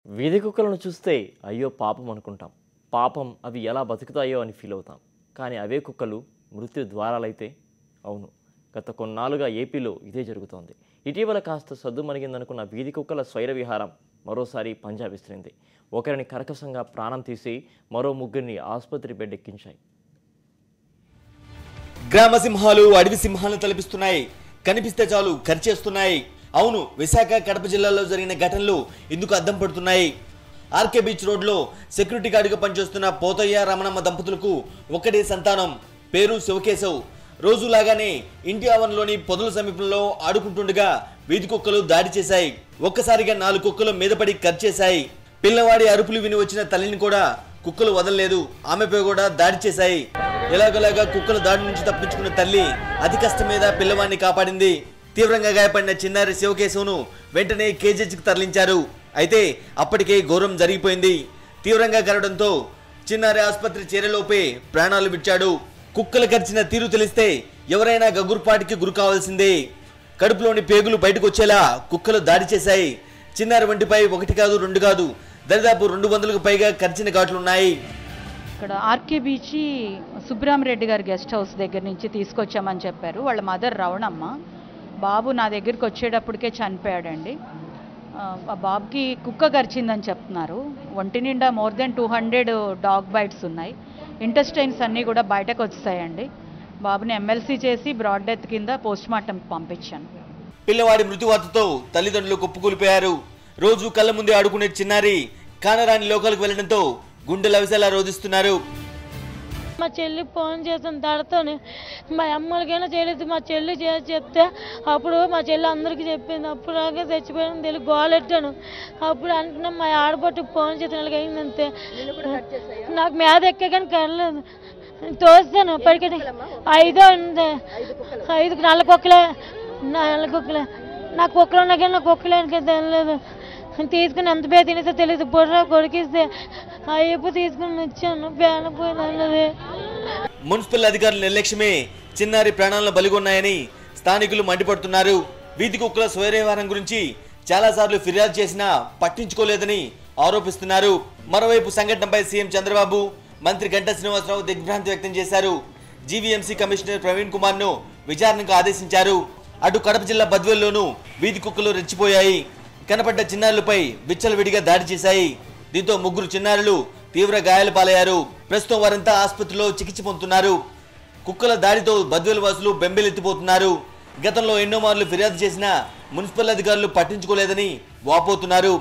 వీధి కుక్కలను చూస్తే అయ్యో పాపం అనుకుంటాం. పాపం అవి ఎలా బతుకుతాయో అని ఫీల్ అవుతాం. కానీ అవే కుక్కలు మృత్యు ద్వారాలైతే అవును. గత కొన్నాళ్ళుగా ఏపీలో ఇదే జరుగుతోంది. ఇటీవల కాస్త సద్దుమణిగిందనుకున్న వీధి కుక్కల స్వైర విహారం మరోసారి పంజాబ్ విసిరింది. ఒకరిని కర్కశంగా ప్రాణం తీసి మరో ముగ్గురిని ఆసుపత్రి బెడ్ ఎక్కించాయి. గ్రామ సింహాలు అడవి సింహాలను తలపిస్తున్నాయి. కనిపిస్తే చాలు కరిచేస్తున్నాయి. అవును, విశాఖ కడప జిల్లాలో జరిగిన ఘటనలు ఇందుకు అద్దం పడుతున్నాయి. ఆర్కే బీచ్ రోడ్లో సెక్యూరిటీ గార్డుగా పనిచేస్తున్న పోతయ్య రమణమ్మ దంపతులకు ఒక్కడే సంతానం. పేరు శివకేశవ్. రోజులాగానే ఇంటి ఆవరణలోని పొదల సమీపంలో ఆడుకుంటుండగా వీధి కుక్కలు దాడి చేశాయి. ఒక్కసారిగా 4 కుక్కలు మీదపడి కరిచేశాయి. పిల్లవాడి అరుపులు విని వచ్చిన తల్లిని కూడా కుక్కలు వదలలేదు. ఆమెపై కూడా దాడి చేశాయి. ఎలాగలాగా కుక్కల దాడి నుంచి తప్పించుకున్న తల్లి అతి కష్టం మీద పిల్లవాడిని కాపాడింది. తీవ్రంగా గాయపడిన చిన్నారి శివకేశవ్ను వెంటనే కేజీహెచ్కి తరలించారు. అయితే అప్పటికే ఘోరం జరిగిపోయింది. తీవ్రంగా కరవడంతో చిన్నారి ఆసుపత్రి చేరేలోపే ప్రాణాలు విడిచాడు. కుక్కలు కరిచిన తీరు తెలిస్తే ఎవరైనా గగుర్పాటికి గురి కావాల్సిందే. కడుపులోని పేగులు బయటకు వచ్చేలా కుక్కలు దాడి చేశాయి. చిన్నారి వంటిపై 1 కాదు 2 కాదు దాదాపు 200కు పైగా కరిచిన ఘాట్లున్నాయి. ఇక్కడ ఆర్కే బీచ్ సుబ్రహ్మరెడ్డి గారి గెస్ట్ హౌస్ దగ్గర నుంచి తీసుకొచ్చామని చెప్పారు. వాళ్ళ మదర్ రవణమ్మ. బాబు నా దగ్గరికి వచ్చేటప్పటికే చనిపోయాడండి. ఆ బాబుకి కుక్క కరిచిందని చెప్తున్నారు. ఒంటి నిండా మోర్ దెన్ 200 డాగ్ బైట్స్ ఉన్నాయి. ఇంటెస్టైన్స్ అన్నీ కూడా బయటకు వచ్చాయండి. బాబుని ఎమ్మెల్సీ చేసి బ్రాడ్ డెత్ కింద పోస్ట్ మార్టంకి పంపించాను. పిల్లవాడి మృత్యువార్తతో తల్లిదండ్రులు కుప్పకూలిపోయారు. రోజు కళ్ళ ముందే ఆడుకునే చిన్నారి కానరాని లోకాలకు వెళ్లడంతో గుండెలు అవిసేలా రోధిస్తున్నారు. మా చెల్లి ఫోన్ చేసిన తడతోనే మా అమ్మలకైనా చేయలేదు. మా చెల్లి చెప్తే అప్పుడు మా చెల్లి అందరికీ చెప్పింది. అప్పుడు నాకే చచ్చిపోయాను తెలియదు, గోలెట్టాను. అప్పుడు అంటున్నా మా ఆడపట్టుకు ఫోన్ చేసిన వాళ్ళకి అయిందంతే. నాకు మీద ఎక్కే కానీ కరలేదు. తోస్తాను ఇప్పటికీ 5 ఉంది. 5 నల్ల కుక్కలే. నా కుక్కలు ఉన్నా కానీ నా కుక్కలేనికే తెలియలేదు. తీసుకుని ఎంత పేరు తినేసో తెలియదు. బుర్ర కొరికిస్తే అయ్యప్పు తీసుకుని వచ్చాను. పేనపోయినది. మున్సిపల్ అధికారుల నిర్లక్ష్యమే చిన్నారి ప్రాణాలను బలిగొన్నాయని స్థానికులు మండిపడుతున్నారు. వీధి కుక్కల స్వైరవ్యవహారం గురించి చాలాసార్లు ఫిర్యాదు చేసినా పట్టించుకోలేదని ఆరోపిస్తున్నారు. మరోవైపు సంఘటనపై సీఎం చంద్రబాబు, మంత్రి గంటా శ్రీనివాసరావు దిగ్భ్రాంతి వ్యక్తం చేశారు. జీవీఎంసీ కమిషనర్ ప్రవీణ్ కుమార్ ను విచారణకు ఆదేశించారు. అటు కడప జిల్లా బద్వేల్లోనూ వీధి కుక్కలు రెచ్చిపోయాయి. కనపడ్డ చిన్నారులపై విచ్చలవిడిగా దాడి చేశాయి. దీంతో 3 చిన్నారులు తీవ్ర గాయాలు పాలయ్యారు. ప్రస్తుతం వారంతా ఆసుపత్రిలో చికిత్స పొందుతున్నారు. కుక్కల దాడితో బద్వేలు వాసులు బెంబేలెత్తిపోతున్నారు. గతంలో ఎన్నో మార్లు ఫిర్యాదు చేసినా మున్సిపల్ అధికారులు పట్టించుకోలేదని వాపోతున్నారు.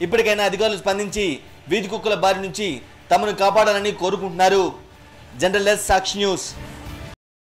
ఇప్పటికైనా అధికారులు స్పందించి వీధి కుక్కల బారి నుంచి తమను కాపాడాలని కోరుకుంటున్నారు. జనరల్ సాక్షి న్యూస్.